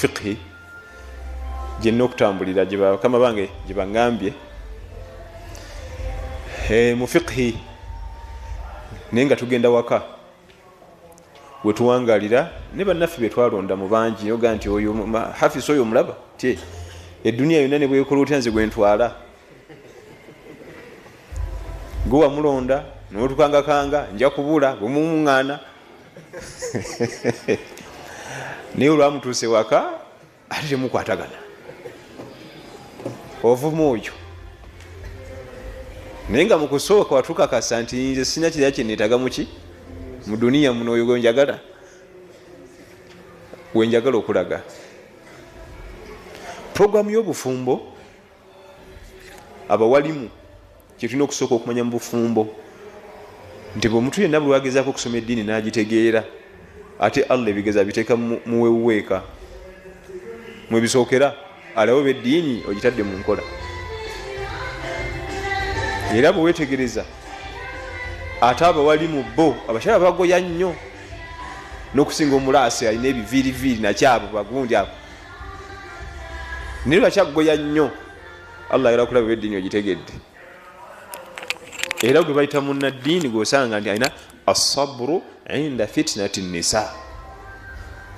fiqhi gyenna okutambulira kama bange gye baŋŋambye mu fiqhi naye nga tugenda waka wetuwangalira ne bannaffe betwalonda mu bangi yoga nti oyo hafisi oyo omulaba ti eduniya yonna ne bwekola otya nze gwentwala gwe wamulonda notukangakanga nja kubula bwemumuŋŋaana naye olwamutuuse waka ate temukwatagana ovuma oyo naye nga mukusooka watukakasa nti nze sina kirala kyenetaga muki mu duniya muno oyo gwenjagala okulaga programu y'obufumbo abawalimu kyetulina okusooka okumanya mu bufumbo nti bweomuntu yenna bwe wagezaako okusoma eddiini n'agitegeera ate allah ebigeza biteeka muweweeka mwebisookera alawo beddiini ogitadde mu nkola era bwe weetegereza ate abawalimu bo abakyala bagoya nnyo n'okusinga omulaasi alina ebiviiriviiri nakyabo bagundi abo naye bakyagoya nnyo allah era kulaba beddiini ogitegedde era gwe bayita munnaddiini gwosanga nti alina assabru inda fitnati nisa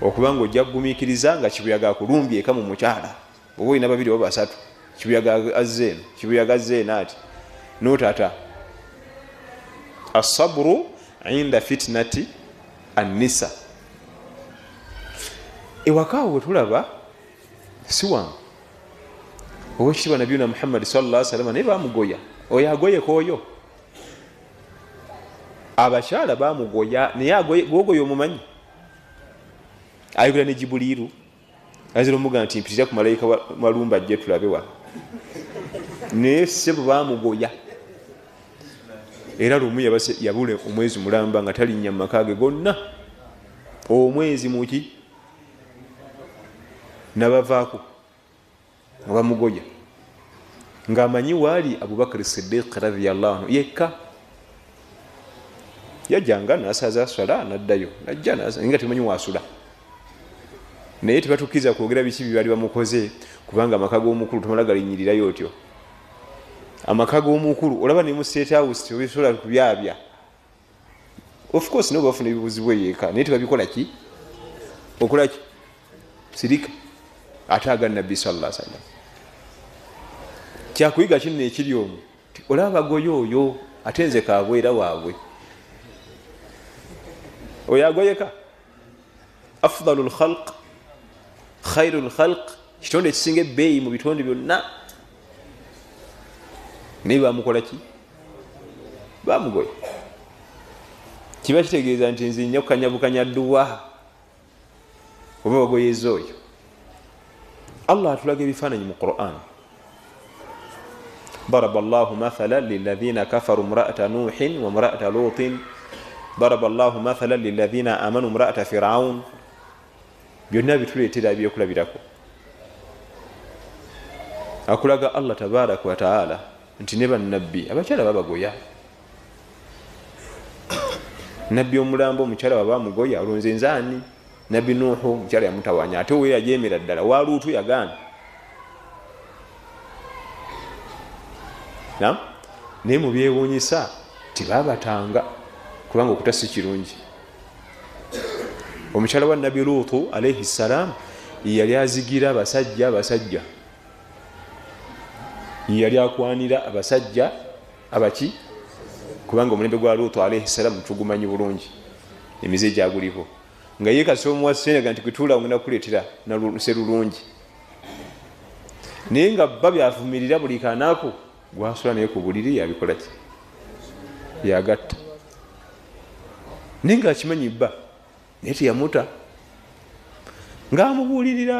okubanga ojja kugumiikiriza nga kibuyaga akulumbye eka mu mukyala oba olina babiri oba basatu kibuyaga azze eno ati notata assabru inda fitnati annisa ewakaawo wetulaba si wangu owekitiibwa nabiyuna muhammadi sallallahu alaihi wasallam naye bamugoya oyo agoyeko oyo abakyala bamugoya naye gwogoya omumanyi ayogera ne jibuliiru azira omuga nti mpitira ku malayika malumba ajje tulabe wa naye sebo bamugoya era lumu yabule omwezi mulamba nga talinnya mu maka ge gonna omwezi muki nabavaako nga bamugoya ng'amanyi waali abubakar siddiq radiyallahu anhu yekka yajjanga nasaza swala naddayo najja nga temanyi wasula naye tebatukkiriza kwogera biki bibali bamukoze kubanga amaka g'omukulu tomala galinyirirayo otyo amaka g'omukulu olaba ne mu state house tebisobola kubyabya of course no bafuna ebibuzibwa yeeka naye tebabikola ki okola ki sirika ate aga nabbi sallallahu alaihi wasallam kyakuyiga kinno ekiri omwo olaba bagoyo oyo ate nze kaabwera waabwe oyo agoyeka afdalul khalq khairul khalq kitonde ekisinga ebbeeyi mu bitonde byonna naye bamukola ki bamugoya kiba kitegeeza nti nze nja kukanyabukanya dduwa oba bagoyeza oyo allah atulaga ebifaananyi mu quran ضرب الله مثلا للذين كفروا امرأة نوح وامرأة لوط ضرب الله مثلا للذين آمنوا امرأة فرعون byonna bituleetera ebyokulabirako akulaga allah tabaraka wa taala nti ne bannabbi abakyala babagoya nabbi omulambo omukyala babamugoya olwonze nzaani nabbi nuuhu omukyala yamutawanya ate we yajemera ddala waluutu yagaana naye mubyewuunyisa tibabatanga kubanga okuta si kirungi omukyala wa nabbi luutu alaihi ssalam yali azigira abasajja yali akwanira abasajja abaki kubanga omulembe gwa luutu alaihi ssalam tugumanyi bulungi emize gyaguliho nga ye kasi omuwasenega nti kwituula ngenda kukuleetera naluserulungi naye nga bba byavumirira buli kanaako gwasula naye ku buliri yabikola ki yagatta naye nga akimanyi bba naye teyamuta ng'amubuulirira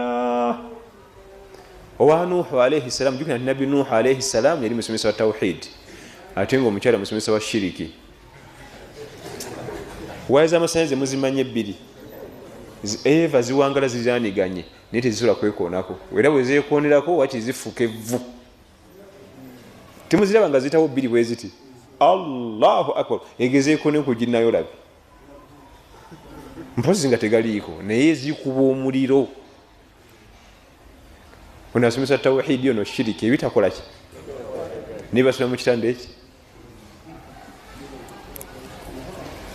owa nuuhu alaihi ssalam jukira nti nabbi nuuhu alaihi ssalam yali musomesa wa tawhid ate nga omukyala musomesa wa shiriki waya z'amasannyalaze muzimanye ebbiri eva ziwangala ziraniganye naye tezisobola kwekoonako era bwe zeekoonerako waki zifuuka evvu temuziraba nga zitawo bbiri bwe ziti allahu akbar egezeekoone kuginayo labi mpozi nga tegaliiko naye zikuba omuliro onasomesa tawhidi ono shiriki ebitakola ki nibasoma mu kitanda eki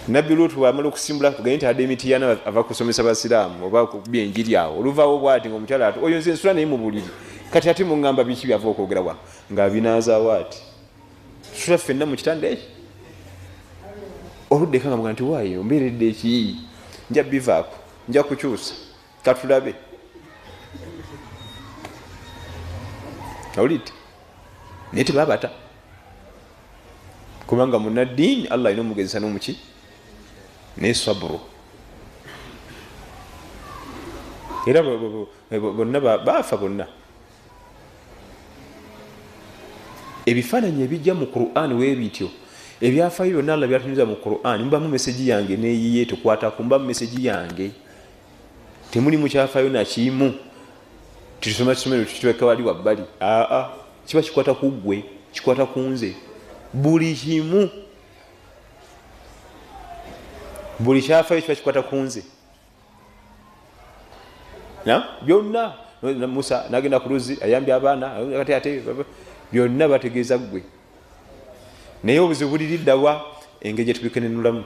nabbi lutu bwamala okusimbula tugende nti adde emiti yana ava kusomesa basiraamu oba kubya enjiri awo oluvaawo bwati ngaomukyala ati oyo nze nsula naye mu buliri kati ate muŋŋamba biki byava okwogera wano ng'abinaazaawo ati tusula ffenna mu kitanda eki oludde kanga muga nti waayo mbeeredde eki nja bivaako nja kukyusa katulabe awulidde naye tebabata kubanga munaddiini allah alina omugezesa n'omuki nesaburu era bonna baafa bonna ebifaananyi ebijja mu Qur'an weebityo ebyafaayo byonna allah byatunyuza mu Qur'an mubamu meseji yange neyiye tukwatako mubamu meseji yange temulimu kyafaayo nakimu titusoma kisomero tukiweka wali wabbali kiba kikwata ku ggwe kikwata ku nze buli kimu buli kyafaayo kiba kikwata ku nze byonna Musa nagenda ku luzzi ayambye abaana ate byonna bategeeza ggwe naye obuzibu buliriddawa engeri gyetubikenenulamu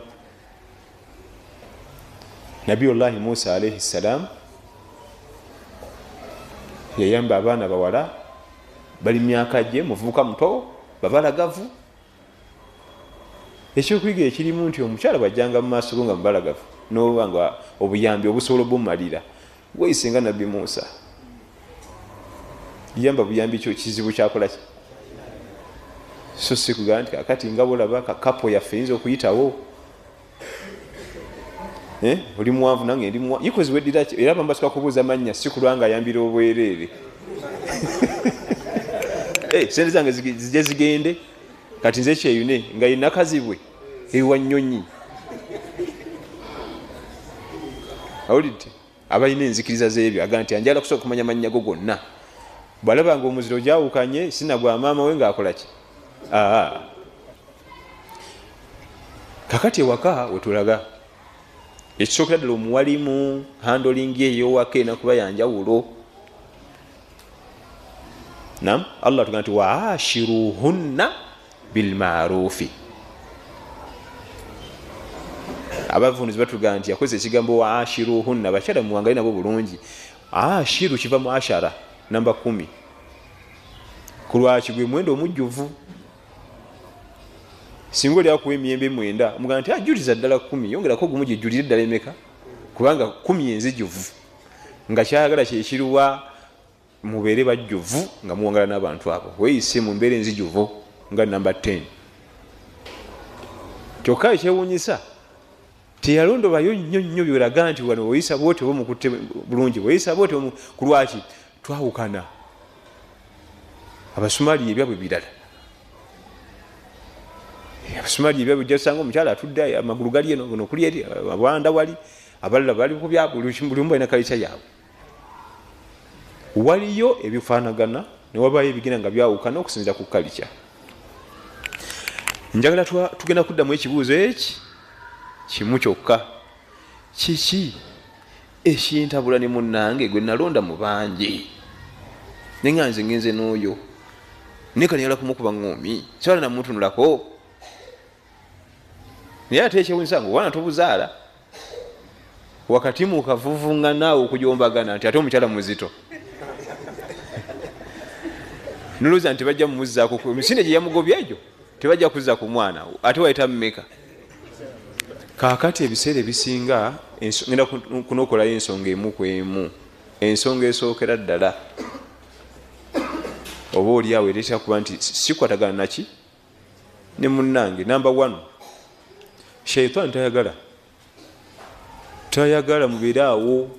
nabiyullahi Musa alaihi ssalam yayamba abaana bawala bali myaka gye muvubuka muto babalagavu ekyokuyiga ekirimu nti omukyala bwajjanga mu maaso go nga mubalagavu noba nga obuyambi obusobola obumumalira weyise nga nabbi Musa yamba buyambi kyo kizibu kyakolaki so si kugamba nti kakati nga bolaba kakapo yaffe yinza okuyitawo oli muwanvu nange ndi muwanvu yikozi weddira era bambasika kubuuza mannya si kulwanga ayambira obwereere sente zange zijje zigende kati nze kyeyune nga yinakazibwe ewa nnyonyi awulidde abalina enzikiriza z'ebyo aga nti anjala kusooka kumanya mannya go gonna bwalaba nga omuziro gyawukanye sinagwa maama we ng'akola ki kakati ewaka wetulaga ekisookera ddala omuwalimu handolingi ey'owaka enakuba yanjawulo nam allah tugaa nti waashiruhunna bilmarufi abavunizi batugaa nti yakoze ekigambo waashiruhunna bakyala muwangali nabo bulungi ashiru kiva mu ashara namba 10 ku lwaki gwe mwenda omujjuvu singa oli akuwa emiyembe 9 omugaa nti ajuliza ddala 10 yongerako gumu gyejjulire ddala emeka kubanga 10 enzijuvu nga kyayagala kyekiruwa mubeere bajjuvu nga muwangala n'abantu abo weyise mu mbeera enzijuvu nga namba 10 kyokka ekyewuunyisa teyalondobayo nnyo byolaga nti wano weyisa bwoti oba mukutte bulungi weyisa bwoti ku lwaki twawukana abasumali ebyabwe birala abasumali ebyabwe jasanga omukyala atudde amagulu gali eno ono kuli eri abanda wali abalala bali ku byabwe buli mbalina kalica yaabwe waliyo ebifaanagana newabayo ebigenda nga byawukana okusinzira ku kalica njagala tugenda kuddamu ekibuuzo eki kimu kyokka kiki ekintabula ne munnange gwe nalonda mu bangi nenga nze ngenze n'oyo nekaniyala kumukuba ng'omi sibala namutunulako naye ate ekyewunyisa nga wana tobuzaala wakati mukavuvunga naawe okujombagana nti ate omukyala muzito nolowooza nti bajja mumuzzaako emisinde gye yamugobya egyo tebajja kuzza ku mwana ate wayita mumeka kaakati ebiseera ebisinga ngenda kunokolayo ensonga emu ku emu ensonga esookera ddala oba oli awo ereetera kuba nti sikwatagana naki ne munnange namba 1 shaitan tayagala mubeere awo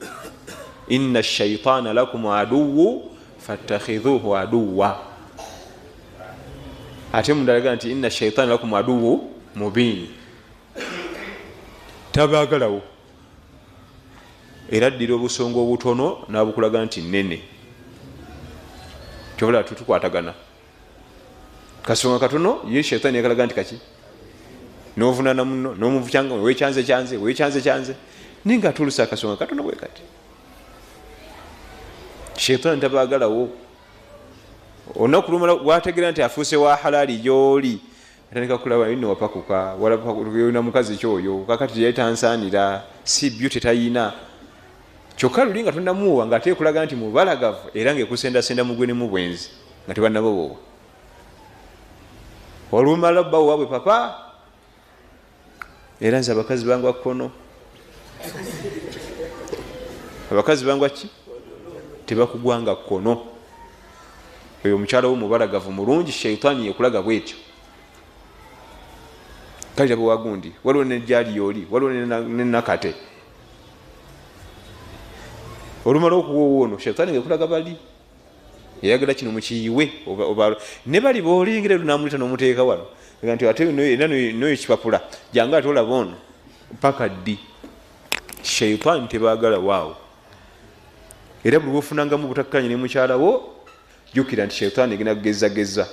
inna shaitana lakum aduwu fattakhidhuhu aduwa ate mundalaga nti inna shaitana lakum aduwu mubin tabagalawo era ddira obusongo obutono nabukulaga nti nene kyobola tukwatagana kasonga katono ye shaitani yakalaga nti kaki novunana muno nomuvukyanga wecyanze ninga atulusa akasonga katono bwe kati shaitani tabagalawo onakulumala wategera nti afuuse wa halali gyoli atandika kulaba ino wapakuka walapakuka mukazi kyoyo kakati yali tansaanira si beauty tayina kyokka luli nga tonnamuwa nga ate kulaga nti mubalagavu era ngaekusendasenda mugwene mu bwenzi nga tebannabowowa olumala bbawo wabwe papa era nze abakazi bangwa kkono abakazi bangwa ki tebakugwanga kkono oyo omukyala wo mubalagavu mulungi shaitaani yekulaga bwetyo kalira bwewagundi waliwo nejjali yoli waliwo nenakate olumala okuwoono shaitaani ngekulaga bali yayagala kino mukiyiwe ne bali boolengera lunamulita nomuteeka wano nti ate noyo kipapula jange ate olaba ono paka ddi shaitaani tebaagala waawo era buli bwofunangamu butakkanya ne mukyalawo jukira nti shaitaani egenda kugezageza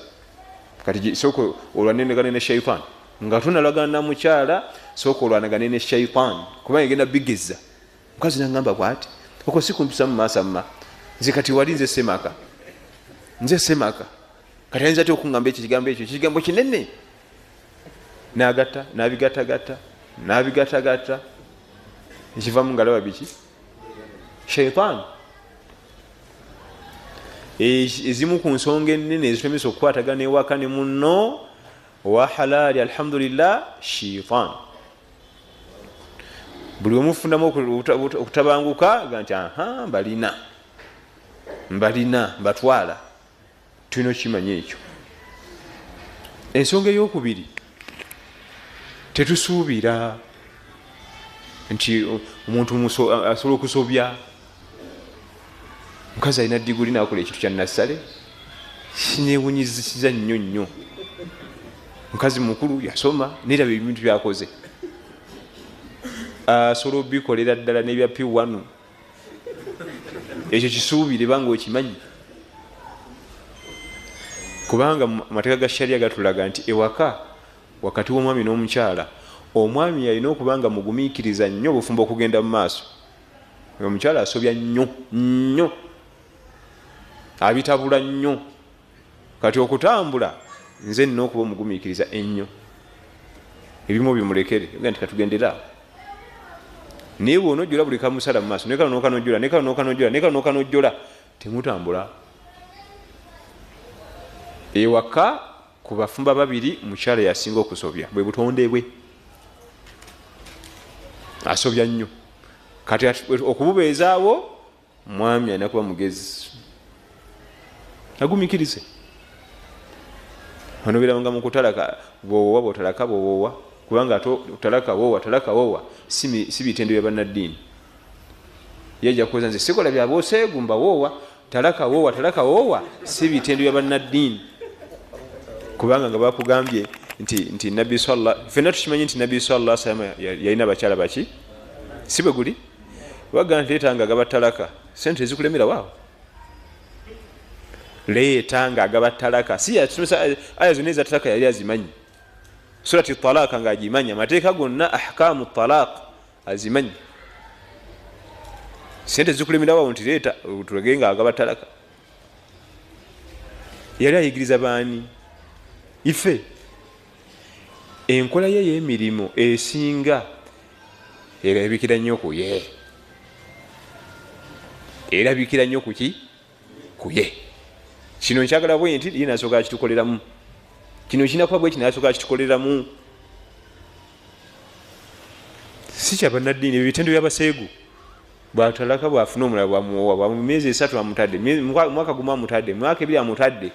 kati sooka olwanenegane ne shaitaani nga tonalagana na mukyala sooka olwanagane ne shaitaani kubanga egenda bigeza mukazi nagamba bwati oko sikumpisa mu masamma nze kati wali nze semaka kati ayinza ati okungamba ekyo kigambo kinene nagatta nabigatagata ekivamu ngalaba biki shaitaani ezimu ku nsonga ennene ezitomesa okukwatagana ewaka ne munno owa halali alhamdulillah shaitaani buli omufundamu okutabanguka ga nti mbalina mbatwala tulina okimanya ekyo. Ensonga eyokubiri tetusuubira nti omuntu asobola okusobya mukazi alina diguli nakola ekintu kya nassale kinewunyisiza nnyo mukazi mukulu yasoma neraba ebintu byakoze asobola obikolera ddala nebya P1 ekyo kisuubire banga okimanyi kubanga amateeka ga sharia gatulaga nti ewaka wakati w'omwami n'omukyala omwami alina okubanga mugumiikiriza nnyo obufumbo okugenda mu maaso omukyala asobya nnyo abitabula nnyo kati okutambula nze nina okuba omugumiikiriza ennyo ebimu bimulekere nti katugendera naye bw'onojjola buli kamusala mu maaso nekalo n'okanojjola temutambula ewaka ku bafumba babiri mukyala yasinga okusobya bwe butonde bwe asobya nnyo kati okububeezaawo mwami alina kuba mugezi agumikirize onobiranga mu kutalaka bwowowa bwotalaka bwowowa kubanga talaka wowa si bitendo bya bannaddiini yajja kuweza nze sikola byabooseegumba wowa talaka wowa si bitendo bya bannaddiini kubanga nga bakugambye nti nabbi fenna tukimanyi nti nabbi sallallahu alaihi wasallam yalina bakyala baki si bwe guli bagamba nti leetanga agaba talaka sente ezikulemera waawo leetanga agaba talaka si aya zonna eza talaka yali azimanyi surati talaka nga agimanyi amateeka gonna ahkamu talaq azimanyi sente zikulemera waawo nti leeta tulage nga agaba talaka yali ayigiriza baani ife enkola ye y'emirimu esinga erabikira nnyo kuye kino nkyagala bwe nti ye nasooka akitukoleramu kino kinakuba bwe kinasooka akitukoleramu si kyabannaddiini ebyo bitendo byabaseegu bwatalaka bwafuna omulala bwamuwowa bwamu myezi 3 amutadde mwaka gumu amutadde mwaka 2 amutadde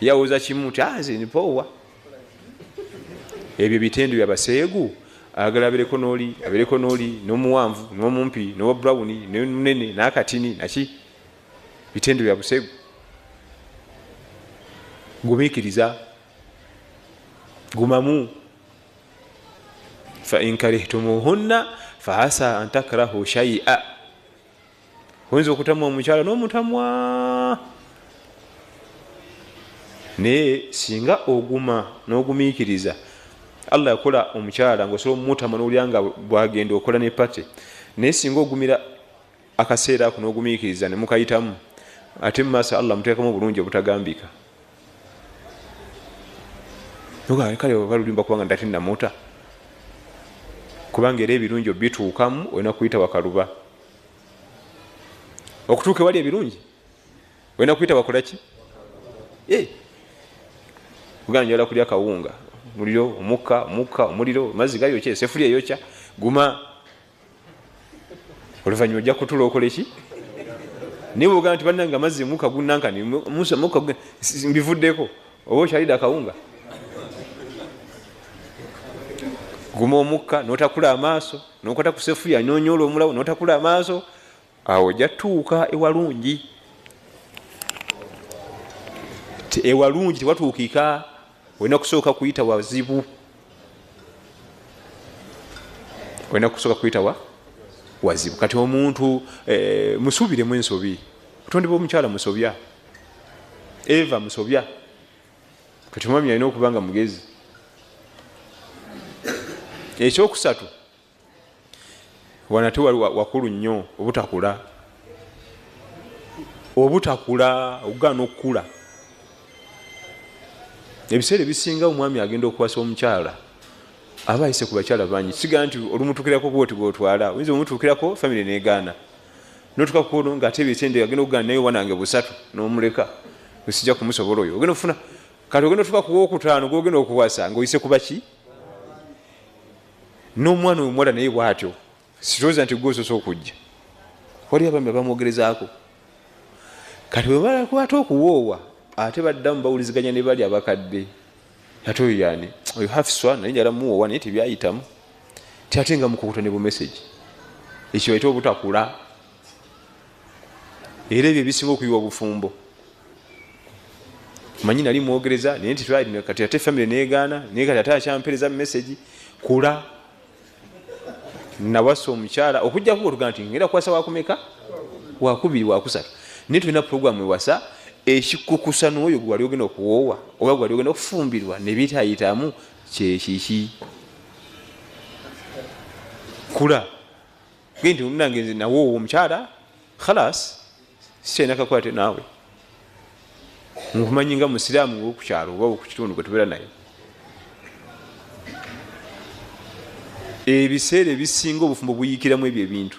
yawuza kimu ti nze nipowa ebyo bitendo byabaseegu agala abereko n'oli n'omuwanvu n'omumpi n'owa brown n'munene n'akatini naki bitendo bya buseegu gumiikiriza gumamu fa in karihtumuhunna fa asa an takrahu shay'a oyinza okutamwa omukyala n'omutamwa naye singa oguma n'ogumiikiriza Allah yakola omukyala ng'osobola omutama n'olya nga bwagenda okola ne pate naye singa ogumira akaseera ako n'ogumiikiriza ne mukayitamu ate mu maaso Allah muteekamu obulungi obutagambika. Kale balulimba kubanga ndati namuta kubanga era ebirungi obituukamu olina kuyita wakaluba. Okutuuka ewali ebirungi olina kuyita wakolaki? Kugamba njala kulya kawunga, muliro, omukka, omuliro, mazzi gayokya, esefulya eyokya, guma. Oluvannyuma ojja kutula okole ki? Niba ogamba nti bannange amazzi mukka gunnankani, mukka mbivuddeko, oba okyalidde akawunga. Guma omukka n'otakula amaaso, n'okwata ku sefulya n'onyoola omulawo n'otakula amaaso, awo ojja tuuka ewalungi. Ewalungi tewatuukika, olina kusooka kuyita wazibu. Olina kusooka kuyita wazibu. Kati omuntu musuubiremu ensobi. Kutondebwa omukyala musobya, Eva musobya. Kati omwami alina okuba nga mugezi. Ekyokusatu, wanate wali wakulu nnyo obutakula. Okugaana okukula. Ebiseera ebisinga omwami agenda okuwasa omukyala aba ayise ku bakyala bangi. Siga nti olumutuukirako bwoti bwotwala, oyinza omutuukirako famire negaana, notuka kuno ng'ate ebitende agenda okugaana naye wanange busatu n'omuleka, sijja kumusobola oyo. Ogenda okufuna kati ogenda otuuka ku wokutaano gwogenda okuwasa ng'oyise ku baki? N'omwana omuwala naye bw'atyo, sirowooza nti gwososa okujja. Wali abami abamwogerezaako. Kati bwe bala kwata okuwoowa ate baddamu bawuliziganya ne bali abakadde. Ate oyo yani oyo Hafswa naye njala muwoowa naye tebyayitamu. Ate nga mukukuta ne bu message. Ekyo bayita obutakula. Era ebyo ebisinga okuyiwa obufumbo. Manyi nali mwogereza naye nti kati ate family neegaana naye kati ate akyampereza message. Kula. Nawasa omukyala okujja kuba otugamba nti ngenda kuwasa wakumeka? Wakubiri, wakusatu. Naye tulina programu ewasa ekikukusa n'oyo gwali ogenda okuwoowa oba gwali ogenda okufumbirwa ne bitayitamu kyekiki. Kula. Genti omunange nze nawoowa omukyala khalas sikyalina kakwate naawe. Nkumanyi nga musiraamu w'okukyalo oba ku kitundu kwe tubeera naye. Ebiseera ebisinga obufumbo buyiikiramu ebyo ebintu.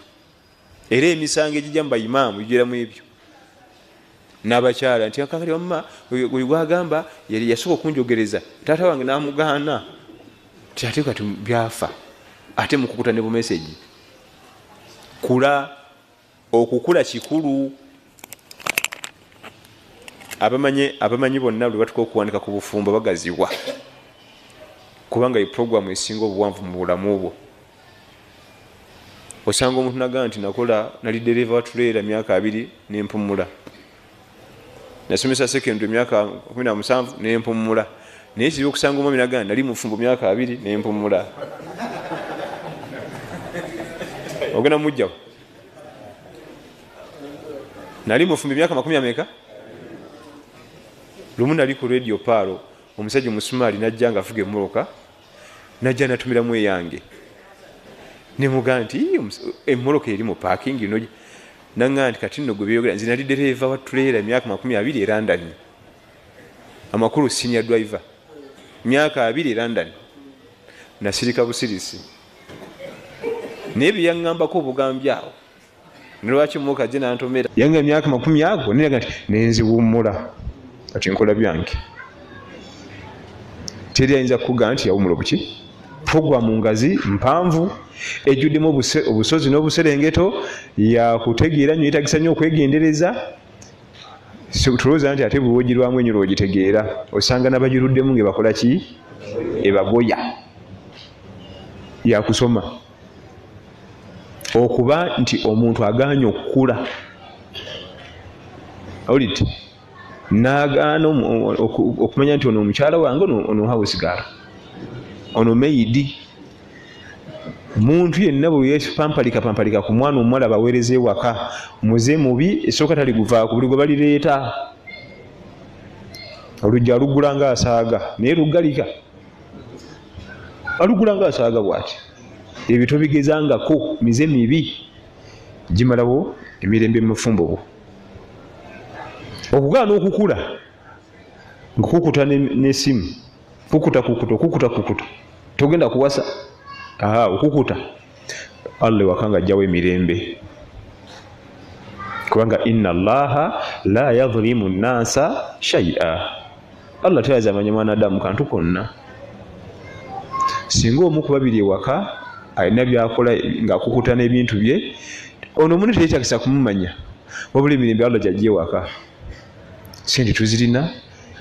Era emisango egijja mu bayimaamu gigiramu ebyo. N'abakyala nti akakali wamma oyo gwagamba yali yasooka okunjogereza taata wange n'amugaana. Ate kati byafa. Ate mukukuta ne bu message. Kula. Okukula kikulu. Abamanyi bonna lwe batuka okuwandika ku bufumbo bagaziwa. Kubanga programu esinga obuwanvu mu bulamu obwo. Osanga omuntu nagamba nti nali dereva wa trailer myaka 2 n'empumula. Nasomesa secondary myaka 17 n'empumula. Naye kibi okusanga omwami nagamba nali mufumbo myaka 2 n'empumula. Ogenda mujjawo. Nali mufumbo myaka 10 lumu nali ku radio palo omusajja Musumaali najja nga afuga emmoloka najja natumiramu eyange. Nemugamba nti emmoloka eri mu parking ino. Nangamba nti kati nno gwe byogera nze nali dereva wa trailer myaka 20 e London. Amakulu senior driver. Myaka 2 e London. Nasirika busirisi. Naye bye yaŋŋambako obugambye awo. Nolwaki mmoloka gye nantomera. Yanga myaka 10 ago niraga nti nenziwummula. Kati nkola byange. Teri ayinza kukugamba nti yawumula buki. Programu ngazi mpanvu ejjuddemu obusozi n'obuserengeto yakutegeera nnyo yeetagisa nnyo okwegendereza. Tulowooza nti ate bw'ogirwamu ennyo lw'ogitegeera osanga n'abagiruddemu ng'ebakola ki? Ebagoya. Yakusoma. Okuba nti omuntu agaanye okukula. Olite n'agaana okumanya nti ono omukyala wange ono house girl. Ono meidi. Muntu yenna bwe yepampalika ku mwana omuwala baweereza ewaka muze mubi esooka tali guvaako buli gwe balireeta. Olujja alugula ng'asaaga naye lugalika. Alugula ng'asaaga bw'ati. Ebyo tobigezangako mize mibi. Gimalawo emirembe mu bufumbo bwo. okugaana okukula ngakukuta n'essimu kukuta togenda kuwasa okukuta Allah wakanga ajjawo emirembe kubanga inna Allaha la yadhlimu nnasa shay'a Allah tayazamanya mwanadamu kantu konna singa omu ku babiri ewaka alina byakola ng'akukuta n'ebintu bye ono omuntu teyekyakisa kumumanya wabula emirembe Allah gyajja ewaka sente tuzirina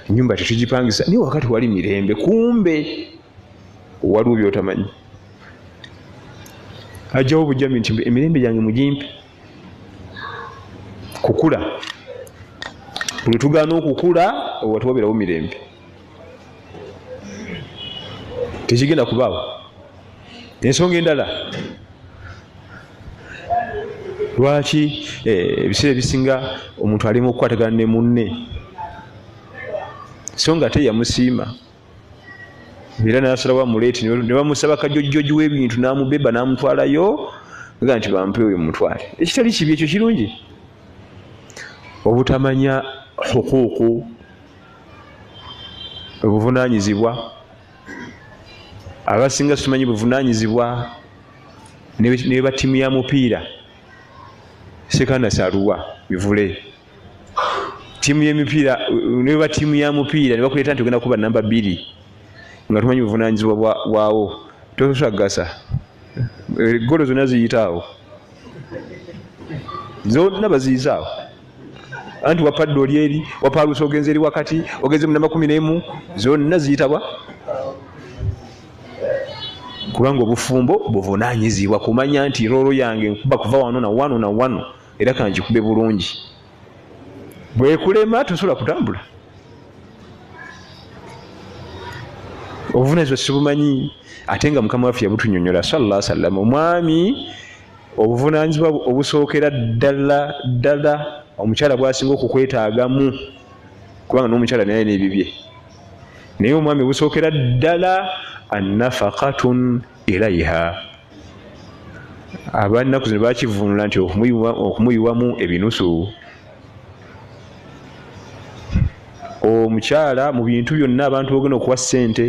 ennyumba tetugipangisa naye wakati wali mirembe kumbe waliwo byotamanyi ajjawo bujjami nti emirembe gyange mugimpe kukula buli tugaana okukula watuwabeerawo mirembe tekigenda kubaawo ensonga endala lwaki ebiseera ebisinga omuntu alimu okukwatagana ne munne so nga te yamusiima era nasalawo amuleeti ne bamusaba kajojjoji w'ebintu n'amubeba n'amutwalayo aga nti bampe oyo mutwale ekitali kibi ekyo kirungi obutamanya huquuqu obuvunaanyizibwa abasinga tumanyi buvunaanyizibwa ne batimu ya mupiira sekana saruwa bivule timu y'emipiira ne batimu ya mupiira ne bakuleeta nti ogenda kuba namba 2 nga tumanyi buvunaanyizibwa bwawo tosagasa golo zonna ziyitaawo zonna baziyizaawo anti wapadde oli eri wapaalusa ogenze eri wakati ogenze mu namba 11 zonna ziyitabwa kubanga obufumbo buvunaanyizibwa kumanya nti roolo yange nkuba kuva wano na wano na wano era kanjikube bulungi bwekulema tosobola kutambula obuvunaanyizibwa sibumanyi ate nga mukama waffe yabutunyonyola sallallahu alaihi wasallam omwami obuvunaanyizibwa obusookera ddala omukyala bwasinga okukwetaagamu kubanga n'omukyala naye n'ebibye naye omwami busookera ddala annafaqatun ilaiha abannaku zino bakivunula nti okumuyiwamu ebinusu omukyala mu bintu byonna abantu ogenda okuwa ssente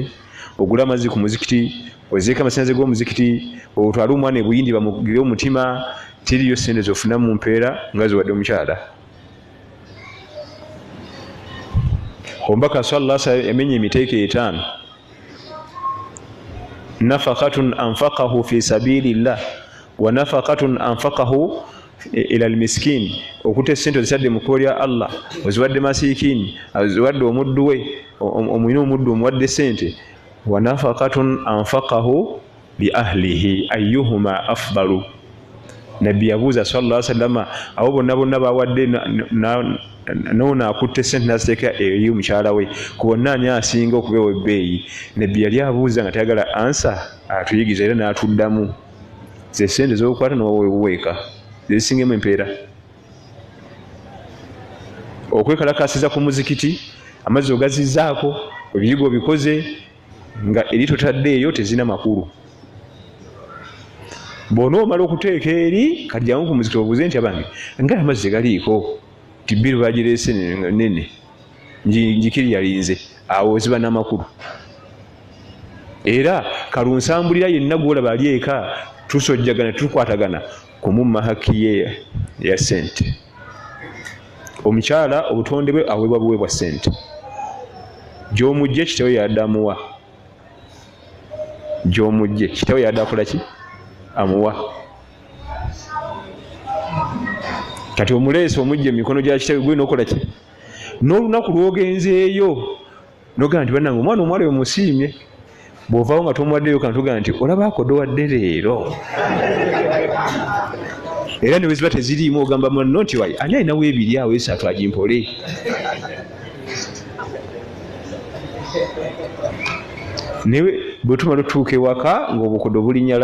ogula amazzi ku muzikiti oziika amasanyalaze g'omuzikiti otwale omwana ebuyindi bamugire omutima tiriyo ssente zofuna mu mpeera nga ziwadde omukyala omubaka sallallahu alaihi wasallam yamenya emiteeko 5 nafaqatun anfaqahu fi sabilillah wa nafaqatun anfaqahu ila almiskin okute sente zisadde mu kkubo lya Allah oziwadde masiikini oziwadde omuddu we omulina omuddu omuwadde sente wa nafaqatun anfaqahu li ahlihi ayyuhuma afdalu nabbi yabuuza sallallahu alaihi wasallam abo bonna bawadde noona akutte sente naziteeka eri omukyala we ku bonna ani asinga okubeewa ebbeeyi nabbi yali abuuza nga tayagala ansa atuyigiza era n'atuddamu ze sente z'okukwata n'oweweeka zisingemu empeera okwekalakasiza ku muzikiti amazzi ogazizaako ebiyigo obikoze nga eri totaddeeyo tezina makulu bw'ona omala okuteeka eri kajjangu ku muzikiti obuuze nti abange nga amazzi galiiko tibbiru bagireese nene njikiri yalinze awo ziba n'amakulu era kalunsambulira yenna gwolaba ali eka tusojjagana tukwatagana kumumma haki ye ya sente omukyala obutonde bwe aweebwa buweebwa sente gy'omujje kitawe yaddamuwa gy'omujje kitawe yadda akola ki amuwa kati omuleese omujje emikono gya kitawe gwe n'okola ki n'olunaku lw'ogenzeeyo n'ogamba nti bannange omwana omuwala oyo musiimye bw'ovaawo nga tomuwaddeyo kantu gamba nti olabaako dowadde leero era ne bwe ziba teziriimu ogamba munno nti wayi ani alinawo ebiri awo esatu agimpole naye bwe tumala otutuuka ewaka ng'obukodo bulinnya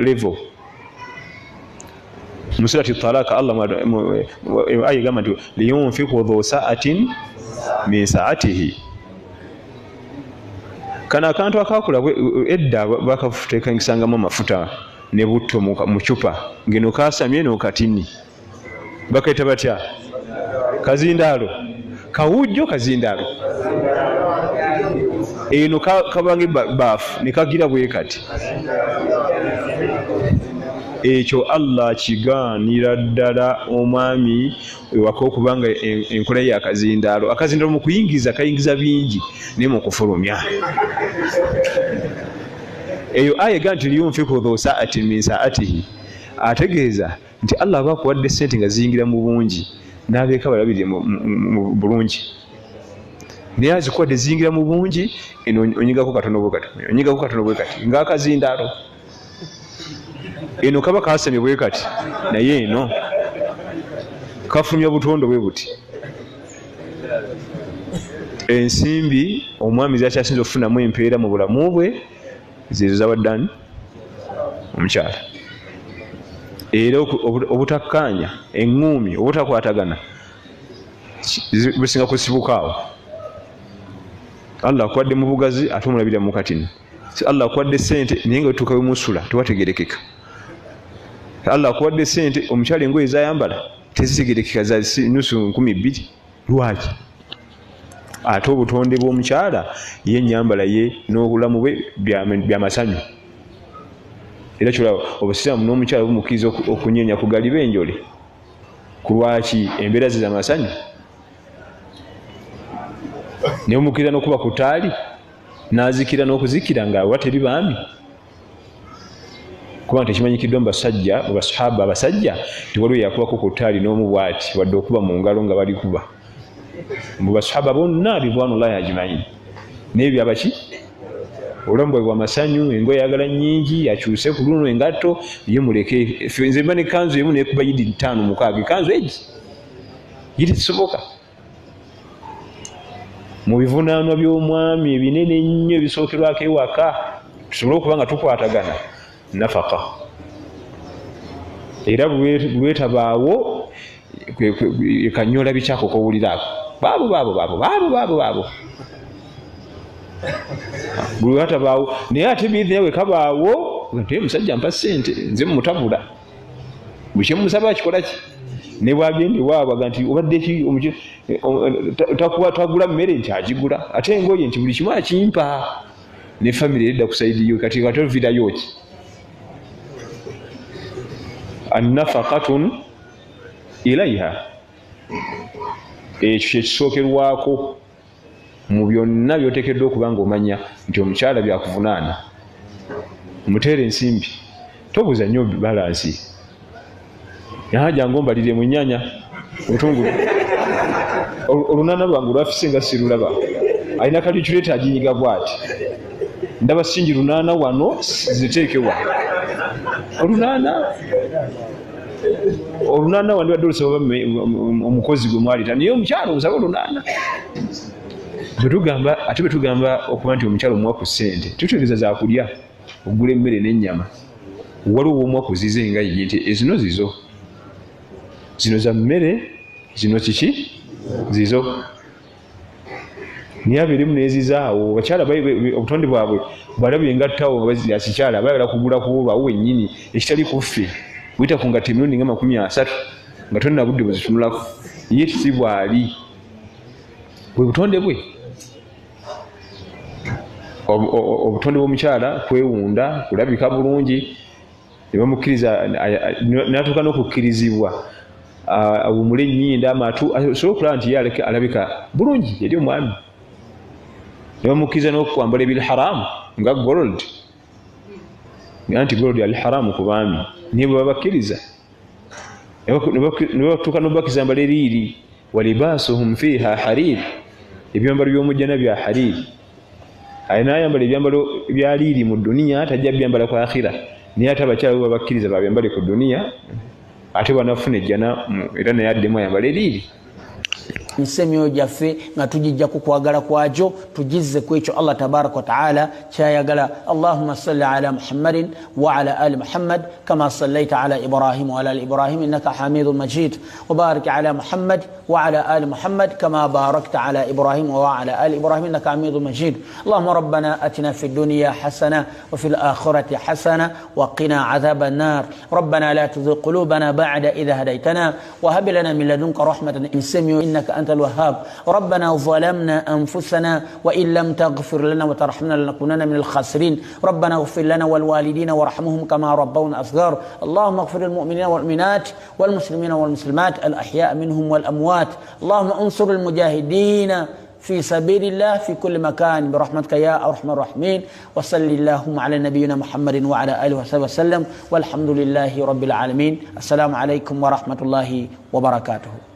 levo mu surati talaka Allah ayegamba nti liyunfiqu dhu sa'atin min sa'atihi kana akantu akakula edda bakateekangisangamu amafuta ne butto mu cupa ngeno kasamye n'okatini bakaita batya kazindaalo kawujjo kazindalo eno kabange bafu nekagira bwe kati ekyo Allah kigaanira ddala omwami wako kubanga enkola ya akazindalo mu kuyingiza kayingiza bingi ne mu kufulumya eyo aya ganti liyunfiku dhu sa'atin min sa'atihi ategeeza nti Allah abakuwadde sente nga ziyingira mu bungi n'abeeka balabirire mu bulungi naye azikuwadde ziyingira mu bungi eno onyigako katono bwe kati ng'akazindalo eno kaba kasamye bwe kati naye eno kafulumya butondo bwe buti ensimbi omwami zakyasinza okufunamu empeera mu bulamu bwe zezo zabaddani omukyala era obutakkaanya eŋŋuumi obutakwatagana businga kusibukaawo Allah akuwadde mu bugazi ate omulabira mu katini Allah akuwadde sente naye nga wetuuka wemusula tewategerekeka Allah akuwadde sente omukyala engoye zayambala tezitegerekeka za nusu 2,000 lwaki ate obutonde bw'omukyala ye ennyambala ye n'obulamu bwe byamasanyu era kyolaba obusiraamu n'omukyala bumukkiriza okunyenya ku gali b'enjole ku lwaki embeera ze z'amasanyu ne bumukkiriza n'okuba ku ttaali n'azikira n'okuzikira nga wa teri baami kubanga tekimanyikiddwa mu basajja mu basahaba abasajja tewaliwo yakubako ku ttaali n'omu bw'ati wadde okuba mu ngalo nga bali kuba mu basahaba bonna ridwanullahi ajmain naye byabaki obulamu bwawe bwamasanyu engoye ayagala nnyingi akyuse ku luno engatto ye muleke nze mba nekanzu emu nekuba yidi 5-6 ekanzu egi yidi tisoboka mu bivunaanwa by'omwami ebinene ennyo ebisookerwako ewaka tusobole okuba nga tukwatagana nafaka era bwetabaawo kanyola bikyako kowuliraako baabo buli watabaawo naye ate biithi yawe kabaawo nti musajja mpa ssente nze mutabula buli kyemusaba akikola ki ne bwagende waabaga nti obadde ki tagula mmere nti agigula ate engoye nti buli kimu akimpa ne famire edda ku saidiyo kati katolvirayo ki annafaqatun ilaiha ekyo kyekisookerwako mu byonna byoteekeddwa okuba nga omanya nti omukyala byakuvunaana muteere ensimbi tobuuza nnyo balansi jangu ombalire mu nnyanya obutungulu olunaana lwange olwafise nga sirulaba alina kaliculeta aginyiga bwati ndaba singi lunaana wano ziteeke wano olunaana wandi wadde olusaba omukozi gwe mwalita naye omukyala omusaba olunaana ate bwe tugamba okuba nti omukyala omuwa ku ssente tutegeeza zakulya okugula emmere n'ennyama waliwo omwakuziza engayi nti ezino zino za mmere zino kiki zizo naye abeeremu neezizaawo bakyala obutonde bwabwe balabye engattawo nga kikyala bayagala kugula kulwawo wennyini ekitali kuffe buyita ku ngatta emirundi nga 30 nga tolina budde bwezitunulako ye tisi bwali bwe butonde bwe obutonde bw'omukyala kwewunda kulabika bulungi ne bamukkiriza n'atuuka n'okukkirizibwa awumule ennyindo amatu asobole okulaba nti ye alabika bulungi eri omwami ne bamukkiriza n'okwambala ebilharamu nga gold nti gold ali haramu ku baami niye bwe babakkiriza ne batuuka n'obakkiriza mbala eriiri walibasuhum fiiha harir ebyambalo by'omujjana bya harir alina ayambala ebyambalo bya liiri mu duniya tajja byambala ku akhira naye ate abakyala bwe babakkiriza babyambale ku duniya ate banafuna ejjana era naye addemu ayambala eriiri nsemyo gyaffe nga tujijja ku kwagala kwakyo tujizze ku ekyo Allah tabaraka wa taala kyayagala. Allahumma salli ala Muhammadin wa ala ali Muhammad kama sallaita ala Ibrahim wa ala ali Ibrahim innaka Hamidun Majid wa barik ala Muhammad wa ala ali Muhammad kama barakta ala Ibrahim wa ala ali Ibrahim innaka Hamidun Majid. Allahumma rabbana atina fid dunya hasana wa fil akhirati hasana wa qina adhaban nar. Rabbana la tuzigh qulubana ba'da idh hadaytana wa hab lana min ladunka rahmatan innaka أنت الوهاب. ربنا ظلمنا أنفسنا وإن لم تغفر لنا وترحمنا لنكونن من الخاسرين. ربنا اغفر لنا والوالدين وارحمهم كما ربونا صغار. اللهم اغفر للمؤمنين والمؤمنات والمسلمين والمسلمات الأحياء منهم والأموات. اللهم انصر المجاهدين في سبيل الله في كل مكان برحمتك يا أرحم الراحمين. وصل اللهم على نبينا محمد وعلى آله وصحبه وسلم والحمد لله رب العالمين. السلام عليكم ورحمة الله وبركاته.